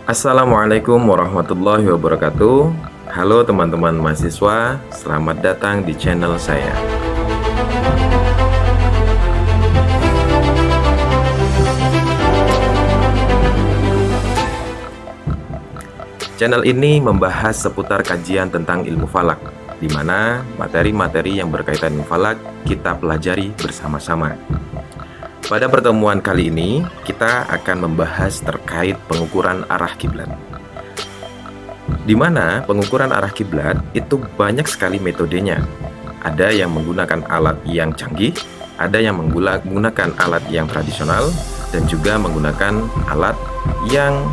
Assalamualaikum warahmatullahi wabarakatuh. Halo teman-teman mahasiswa, selamat datang di channel saya. Channel ini membahas seputar kajian tentang ilmu falak, di mana materi-materi yang berkaitan ilmu falak kita pelajari bersama-sama. Pada pertemuan kali ini, kita akan membahas terkait pengukuran arah kiblat. Di mana pengukuran arah kiblat itu banyak sekali metodenya. Ada yang menggunakan alat yang canggih, ada yang menggunakan alat yang tradisional, dan juga menggunakan alat yang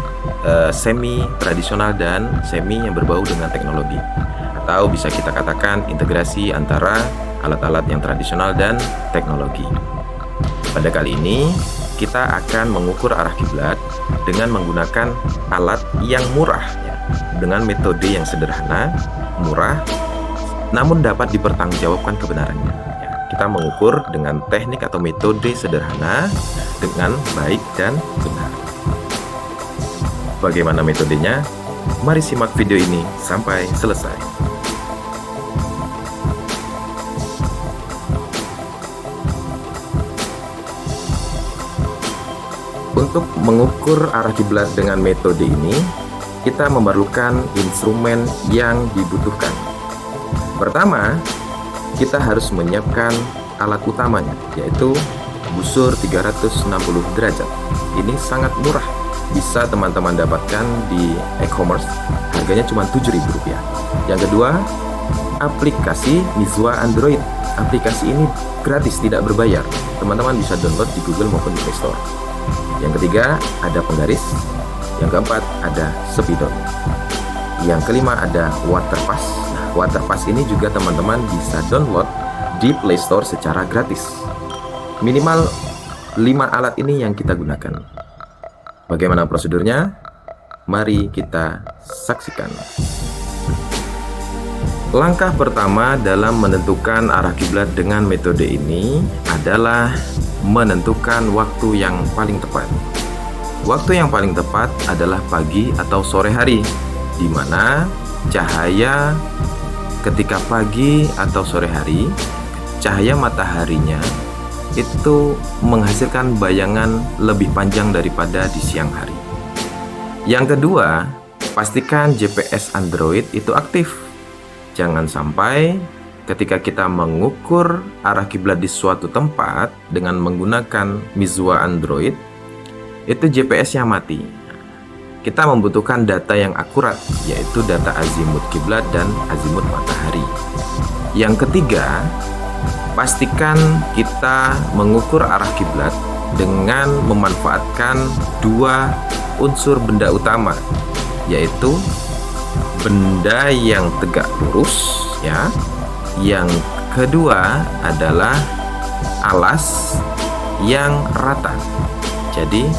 semi tradisional dan semi yang berbau dengan teknologi. Atau bisa kita katakan integrasi antara alat-alat yang tradisional dan teknologi. Pada kali ini, kita akan mengukur arah kiblat dengan menggunakan alat yang murah, ya, dengan metode yang sederhana, murah, namun dapat dipertanggungjawabkan kebenarannya. Ya, kita mengukur dengan teknik atau metode sederhana dengan baik dan benar. Bagaimana metodenya? Mari simak video ini sampai selesai. Untuk mengukur arah kiblat dengan metode ini, kita memerlukan instrumen yang dibutuhkan. Pertama, kita harus menyiapkan alat utamanya, yaitu busur 360 derajat. Ini sangat murah, bisa teman-teman dapatkan di e-commerce, harganya cuma Rp7.000. Yang kedua, aplikasi Mizwa Android. Aplikasi ini gratis, tidak berbayar. Teman-teman bisa download di Google maupun di Play Store. Yang ketiga, ada penggaris. Yang keempat, ada spidol. Yang kelima, ada waterpass. Nah, waterpass ini juga teman-teman bisa download di Play Store secara gratis. Minimal 5 alat ini yang kita gunakan. Bagaimana prosedurnya? Mari kita saksikan. Langkah pertama dalam menentukan arah kiblat dengan metode ini adalah menentukan waktu yang paling tepat. Waktu yang paling tepat adalah pagi atau sore hari, di mana cahaya ketika pagi atau sore hari, cahaya mataharinya itu menghasilkan bayangan lebih panjang daripada di siang hari. Yang kedua, pastikan GPS Android itu aktif. Jangan sampai ketika kita mengukur arah kiblat di suatu tempat dengan menggunakan Mizwa Android, itu GPS-nya mati. Kita membutuhkan data yang akurat, yaitu data azimut kiblat dan azimut matahari. Yang ketiga, pastikan kita mengukur arah kiblat dengan memanfaatkan 2 unsur benda utama, yaitu benda yang tegak lurus, ya. Yang kedua adalah alas yang rata. Jadi,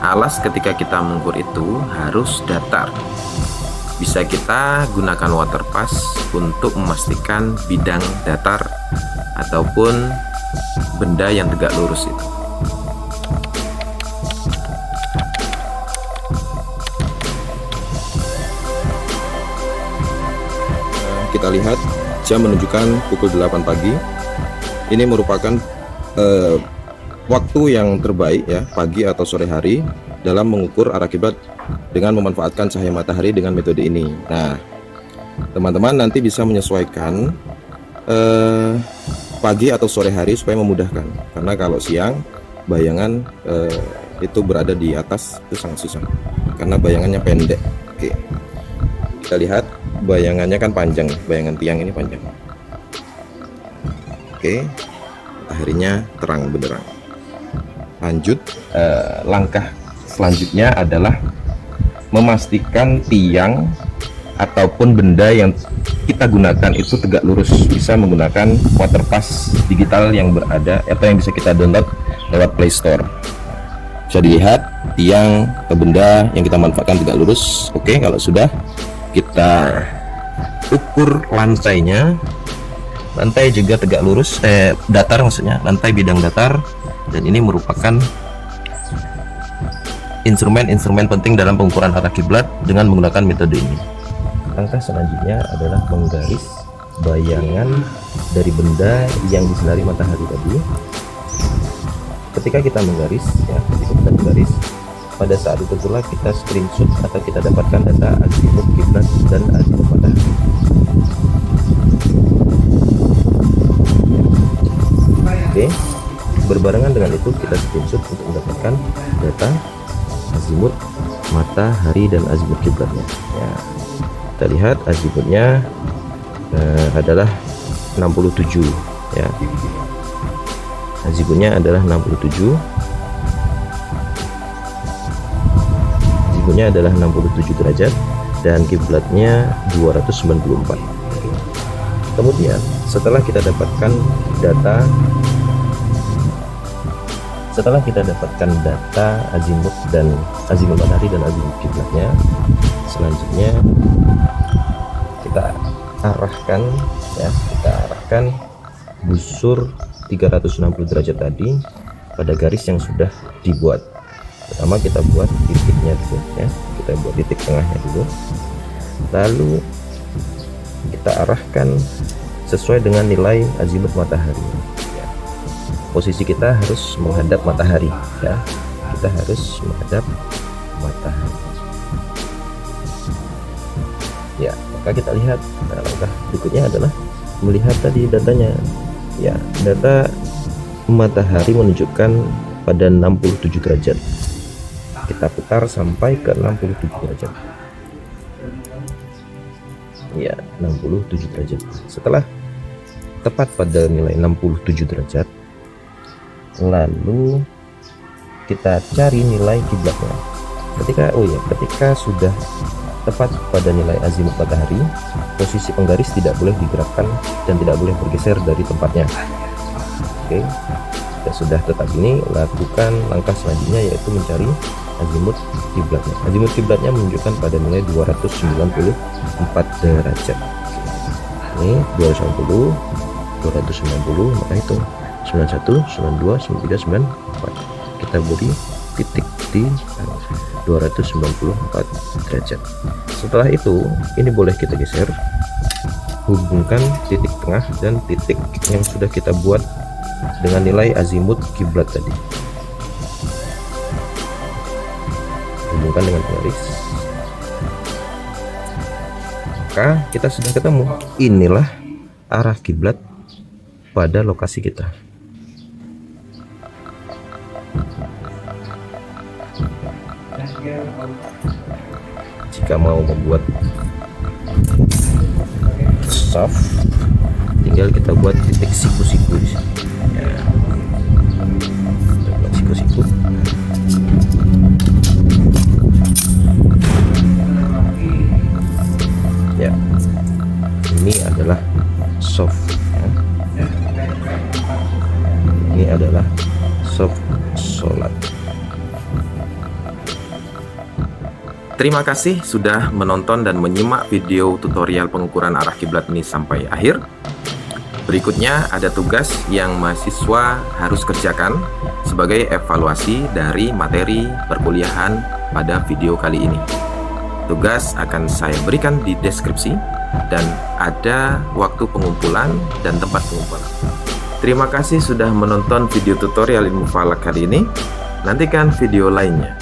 alas ketika kita mengukur itu harus datar. Bisa kita gunakan waterpass untuk memastikan bidang datar ataupun benda yang tegak lurus itu. Kita lihat jam menunjukkan pukul 8 pagi. Ini merupakan waktu yang terbaik, ya, pagi atau sore hari dalam mengukur arah kiblat dengan memanfaatkan cahaya matahari dengan metode ini. Nah, teman-teman nanti bisa menyesuaikan pagi atau sore hari supaya memudahkan. Karena kalau siang bayangan itu berada di atas itu sangat susah karena bayangannya pendek. Oke, kita lihat bayangannya kan panjang, bayangan tiang ini panjang. Oke, mataharinya terang benderang. Lanjut, langkah selanjutnya adalah memastikan tiang ataupun benda yang kita gunakan itu tegak lurus. Bisa menggunakan waterpass digital yang berada atau yang bisa kita download lewat Play Store. Bisa dilihat tiang atau benda yang kita manfaatkan tegak lurus. Oke, kalau sudah, kita ukur lantainya. Lantai juga tegak lurus, datar maksudnya, lantai bidang datar. Dan ini merupakan instrumen-instrumen penting dalam pengukuran arah kiblat dengan menggunakan metode ini. Langkah selanjutnya adalah menggaris bayangan dari benda yang disinari matahari tadi. Ketika kita menggaris, pada saat itu pula kita screenshot atau kita dapatkan data azimut kiblat dan azimut matahari. Oke, berbarengan dengan itu kita screenshot untuk mendapatkan data azimut matahari dan azimut kiblatnya. Ya, kita lihat azimutnya adalah 67 ya. Azimutnya adalah 67. Azimutnya adalah 67 derajat dan kiblatnya 294. Kemudian setelah kita dapatkan data azimut matahari dan azimut kiblatnya, selanjutnya kita arahkan busur 360 derajat tadi pada garis yang sudah dibuat. Pertama kita buat titiknya dulu ya, kita buat titik tengahnya dulu, lalu kita arahkan sesuai dengan nilai azimut matahari ya. Posisi kita harus menghadap matahari ya, kita harus menghadap matahari ya. Maka kita lihat, langkah berikutnya adalah melihat tadi datanya ya. Data matahari menunjukkan pada 67 derajat. Kita putar sampai ke 67 derajat ya, 67 derajat. Setelah tepat pada nilai 67 derajat, lalu kita cari nilai kiblatnya. Ketika sudah tepat pada nilai azimut matahari, posisi penggaris tidak boleh digerakkan dan tidak boleh bergeser dari tempatnya. Oke, kita sudah tetap ini, lakukan langkah selanjutnya yaitu mencari azimut kiblatnya. Azimut kiblatnya menunjukkan pada nilai 294 derajat. Ini 290, maka hitung 91, 92, 93, 94. Kita beri titik di 294 derajat. Setelah itu, ini boleh kita geser, hubungkan titik tengah dan titik yang sudah kita buat dengan nilai azimut kiblat tadi. Hubungkan dengan garis, maka kita sudah ketemu. Inilah arah kiblat pada lokasi kita. Jika mau membuat soft, tinggal kita buat titik siku-siku di sini. Ya. Kita buat siku-siku. Ya, ini adalah soft. Ya. Ini adalah soft sholat. Terima kasih sudah menonton dan menyimak video tutorial pengukuran arah kiblat ini sampai akhir. Berikutnya ada tugas yang mahasiswa harus kerjakan sebagai evaluasi dari materi perkuliahan pada video kali ini. Tugas akan saya berikan di deskripsi dan ada waktu pengumpulan dan tempat pengumpulan. Terima kasih sudah menonton video tutorial ilmu falak kali ini. Nantikan video lainnya.